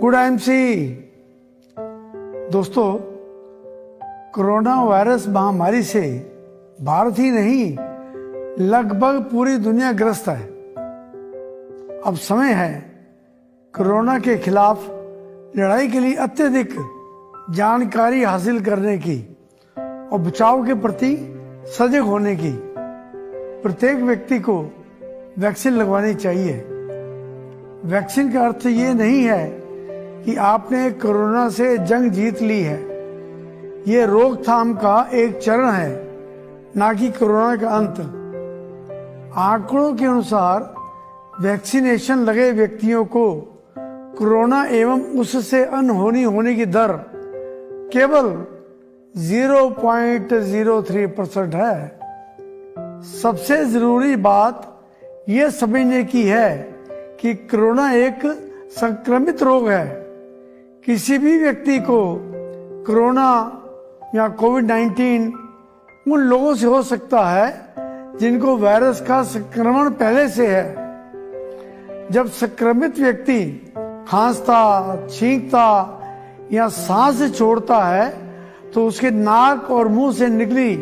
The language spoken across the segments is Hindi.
Good MC. दोस्तों, कोरोना वायरस महामारी से भारत ही नहीं लगभग पूरी दुनिया ग्रस्त है। अब समय है कोरोना के खिलाफ लड़ाई के लिए अत्यधिक जानकारी हासिल करने की और बचाव के प्रति सजग होने की। प्रत्येक व्यक्ति को वैक्सीन लगवानी चाहिए। वैक्सीन का अर्थ ये नहीं है कि आपने कोरोना से जंग जीत ली है। ये रोकथाम का एक चरण है, ना कि कोरोना का अंत। आंकड़ों के अनुसार वैक्सीनेशन लगे व्यक्तियों को कोरोना एवं उससे अनहोनी होने की दर केवल 0.03% है। सबसे जरूरी बात यह समझने की है कि कोरोना एक संक्रमित रोग है। किसी भी व्यक्ति को कोरोना या कोविड-19 उन लोगों से हो सकता है जिनको वायरस का संक्रमण पहले से है। जब संक्रमित व्यक्ति खांसता, छींकता या सांस छोड़ता है तो उसके नाक और मुंह से निकली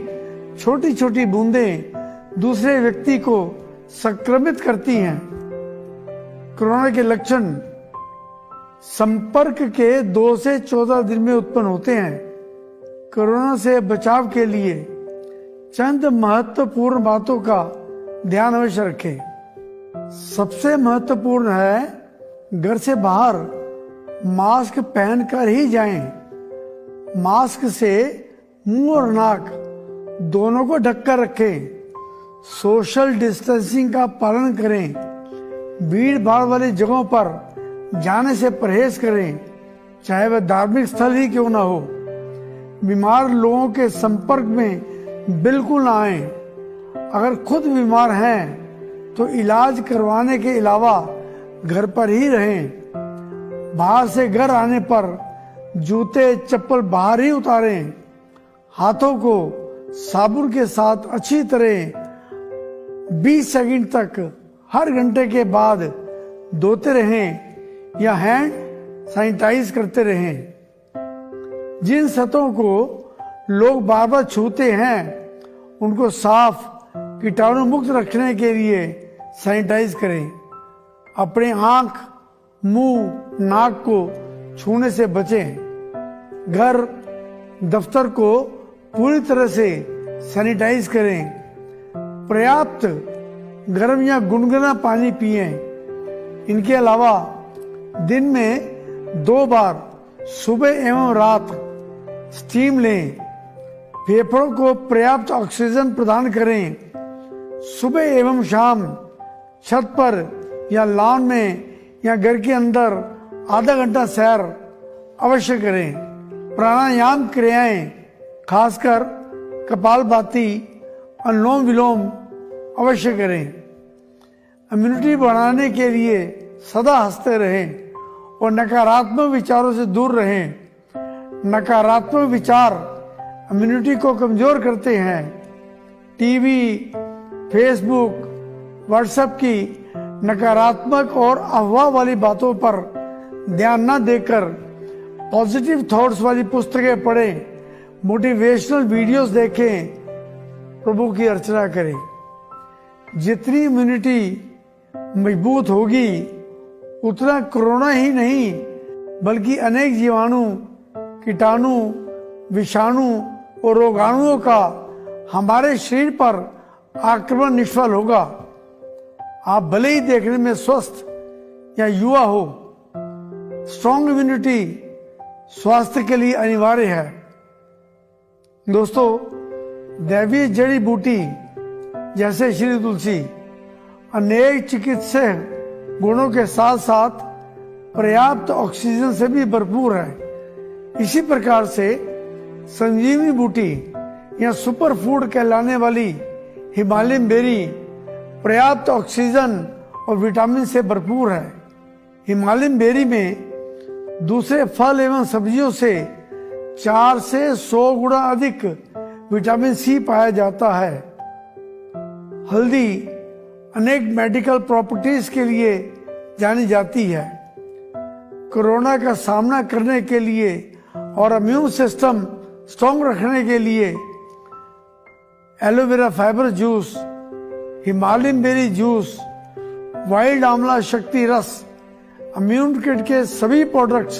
छोटी छोटी बूंदें दूसरे व्यक्ति को संक्रमित करती हैं। कोरोना के लक्षण संपर्क के 2 से 14 दिन में उत्पन्न होते हैं। कोरोना से बचाव के लिए चंद महत्वपूर्ण बातों का ध्यान अवश्य रखें। सबसे महत्वपूर्ण है घर से बाहर मास्क पहनकर ही जाएं। मास्क से मुंह और नाक दोनों को ढककर रखें। सोशल डिस्टेंसिंग का पालन करें। भीड़ भाड़ वाली जगहों पर जाने से परहेज करें, चाहे वह धार्मिक स्थल ही क्यों ना हो। बीमार लोगों के संपर्क में बिल्कुल ना आए। अगर खुद बीमार हैं तो इलाज करवाने के अलावा घर पर ही रहें। बाहर से घर आने पर जूते चप्पल बाहर ही उतारें। हाथों को साबुन के साथ अच्छी तरह 20 सेकंड तक हर घंटे के बाद धोते रहें या हैंड सैनिटाइज करते रहें। जिन सतहों को लोग बार बार छूते हैं उनको साफ कीटाणु मुक्त रखने के लिए सैनिटाइज करें। अपने आंख, मुंह, नाक को छूने से बचें। घर, दफ्तर को पूरी तरह से सैनिटाइज करें। पर्याप्त गर्म या गुनगुना पानी पिएं। इनके अलावा दिन में 2 बार सुबह एवं रात स्टीम लें। फेफड़ों को पर्याप्त ऑक्सीजन प्रदान करें। सुबह एवं शाम छत पर या लॉन में या घर के अंदर आधा घंटा सैर अवश्य करें। प्राणायाम क्रियाएं, खासकर कपालभाति, अनुलोम विलोम अवश्य करें। इम्यूनिटी बढ़ाने के लिए सदा हंसते रहें और नकारात्मक विचारों से दूर रहें। नकारात्मक विचार इम्यूनिटी को कमजोर करते हैं। टीवी, फेसबुक, व्हाट्सएप की नकारात्मक और अफवाह वाली बातों पर ध्यान न देकर पॉजिटिव थॉट्स वाली पुस्तकें पढ़ें, मोटिवेशनल वीडियोस देखें, प्रभु की अर्चना करें। जितनी इम्यूनिटी मजबूत होगी उतना कोरोना ही नहीं बल्कि अनेक जीवाणु, कीटाणु, विषाणु और रोगाणुओं का हमारे शरीर पर आक्रमण निष्फल होगा। आप भले ही देखने में स्वस्थ या युवा हो, स्ट्रॉन्ग इम्यूनिटी स्वास्थ्य के लिए अनिवार्य है। दोस्तों, दैवीय जड़ी बूटी जैसे श्री तुलसी अनेक चिकित्सीय गुणों के साथ साथ पर्याप्त ऑक्सीजन से भी भरपूर है। इसी प्रकार से संजीवनी बूटी या सुपर फूड कहलाने वाली हिमालयन बेरी पर्याप्त ऑक्सीजन और विटामिन से भरपूर है। हिमालयन बेरी में दूसरे फल एवं सब्जियों से 4 से 100 गुना अधिक विटामिन सी पाया जाता है। हल्दी अनेक मेडिकल प्रॉपर्टीज के लिए जानी जाती है। कोरोना का सामना करने के लिए और इम्यून सिस्टम स्ट्रॉन्ग रखने के लिए aloe vera fibre juice, Himalayan berry juice, wild आंवला शक्ति रस, इम्यून किट के सभी प्रोडक्ट्स,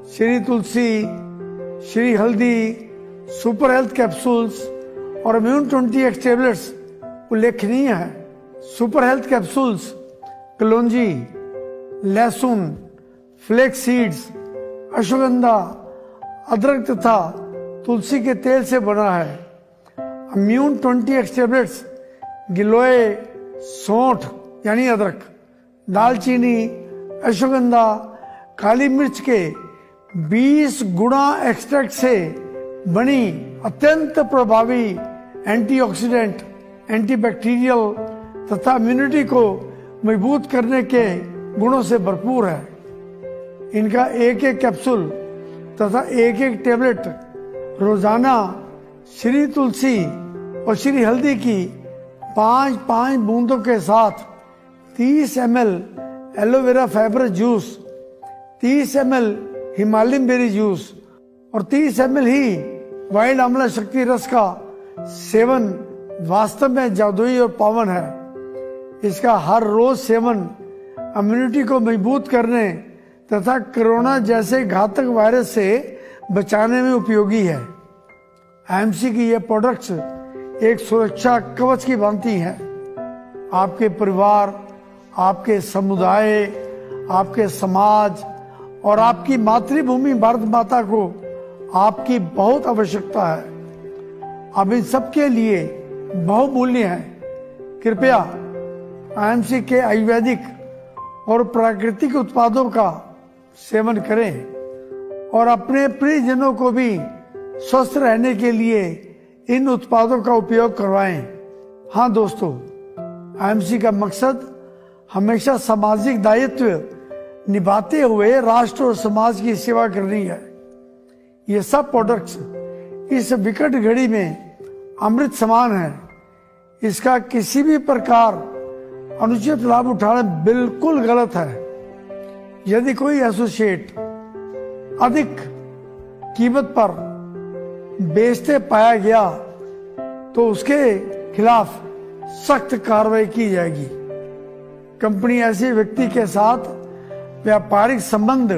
श्री तुलसी, श्री हल्दी, सुपर हेल्थ कैप्सूल्स और इम्यून 20x टेबलेट्स उल्लेखनीय है। सुपर हेल्थ कैप्सूल्स कलौंजी, लहसुन, फ्लेक्स सीड्स, अश्वगंधा, अदरक तथा तुलसी के तेल से बना है। इम्यून 20x टेबलेट्स गिलोय, सौंठ यानी अदरक, दालचीनी, अश्वगंधा, काली मिर्च के 20 गुना एक्सट्रैक्ट से बनी अत्यंत प्रभावी एंटीऑक्सीडेंट, एंटीबैक्टीरियल तथा इम्यूनिटी को मजबूत करने के गुणों से भरपूर है। इनका एक एक कैप्सूल तथा एक एक टेबलेट रोजाना श्री तुलसी और श्री हल्दी की 5-5 बूंदों के साथ 30 ml aloe vera fibre juice, 30 ml Himalayan berry juice और 30 ml ही वाइल्ड आंवला शक्ति रस का सेवन वास्तव में जादुई और पावन है। इसका हर रोज सेवन इम्यूनिटी को मजबूत करने तथा कोरोना जैसे घातक वायरस से बचाने में उपयोगी है। आईएमसी की ये प्रोडक्ट्स एक सुरक्षा कवच की भांति है। आपके परिवार, आपके समुदाय, आपके समाज और आपकी मातृभूमि भारत माता को आपकी बहुत आवश्यकता है। अब इन सबके लिए बहुमूल्य है। कृपया आईएमसी के आयुर्वेदिक और प्राकृतिक उत्पादों का सेवन करें और अपने प्रियजनों को भी स्वस्थ रहने के लिए इन उत्पादों का उपयोग करवाएं। हाँ दोस्तों, आईएमसी का मकसद हमेशा सामाजिक दायित्व निभाते हुए राष्ट्र और समाज की सेवा करनी है। ये सब प्रोडक्ट्स इस विकट घड़ी में अमृत समान है। इसका किसी भी प्रकार अनुचित लाभ उठाना बिल्कुल गलत है। यदि कोई एसोसिएट अधिक कीमत पर बेचते पाया गया तो उसके खिलाफ सख्त कार्रवाई की जाएगी। कंपनी ऐसे व्यक्ति के साथ व्यापारिक संबंध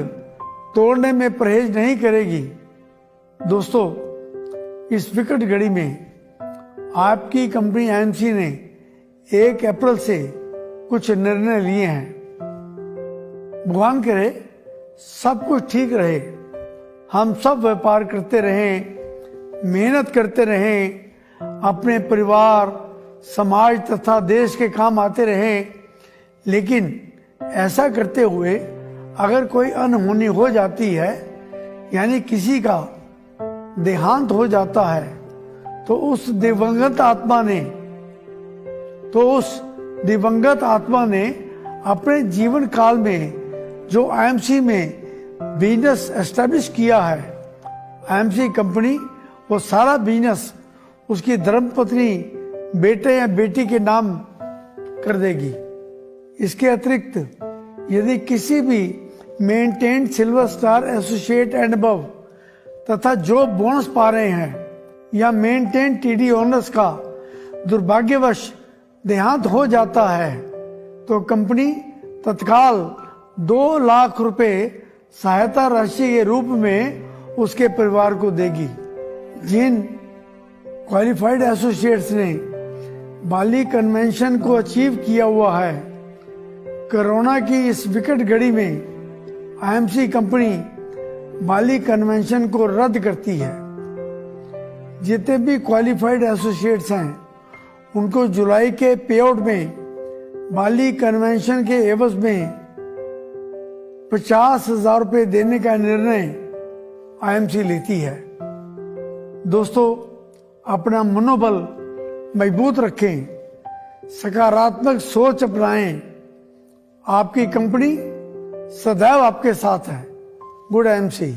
तोड़ने में परहेज नहीं करेगी। दोस्तों, इस विकट घड़ी में आपकी कंपनी आईएमसी ने 1 अप्रैल से कुछ निर्णय लिए हैं। भगवान करे सब कुछ ठीक रहे, हम सब व्यापार करते रहें, मेहनत करते रहें, अपने परिवार, समाज तथा देश के काम आते रहें। लेकिन ऐसा करते हुए अगर कोई अनहोनी हो जाती है, यानी किसी का देहांत हो जाता है, तो उस दिवंगत आत्मा ने अपने जीवन काल में जो आईएमसी में बिजनेस एस्टेब्लिश किया है, आईएमसी कंपनी वो सारा बिजनेस उसकी धर्मपत्नी, बेटे या बेटी के नाम कर देगी। इसके अतिरिक्त यदि किसी भी maintained silver star associate and above तथा जो बोनस पा रहे हैं या मेंटेन टीडी ओनर्स का दुर्भाग्यवश देहांत हो जाता है तो कंपनी तत्काल 2 लाख रुपए सहायता राशि के रूप में उसके परिवार को देगी। जिन क्वालिफाइड एसोसिएट्स ने बाली कन्वेंशन को अचीव किया हुआ है, कोरोना की इस विकट घड़ी में आईएमसी कंपनी बाली कन्वेंशन को रद्द करती है। जितने भी क्वालिफाइड एसोसिएट्स हैं उनको जुलाई के पेआउट में बाली कन्वेंशन के एवज में 50,000 रुपये देने का निर्णय आईएमसी लेती है। दोस्तों, अपना मनोबल मजबूत रखें, सकारात्मक सोच अपनाएं। आपकी कंपनी सदैव आपके साथ है। Good IMC.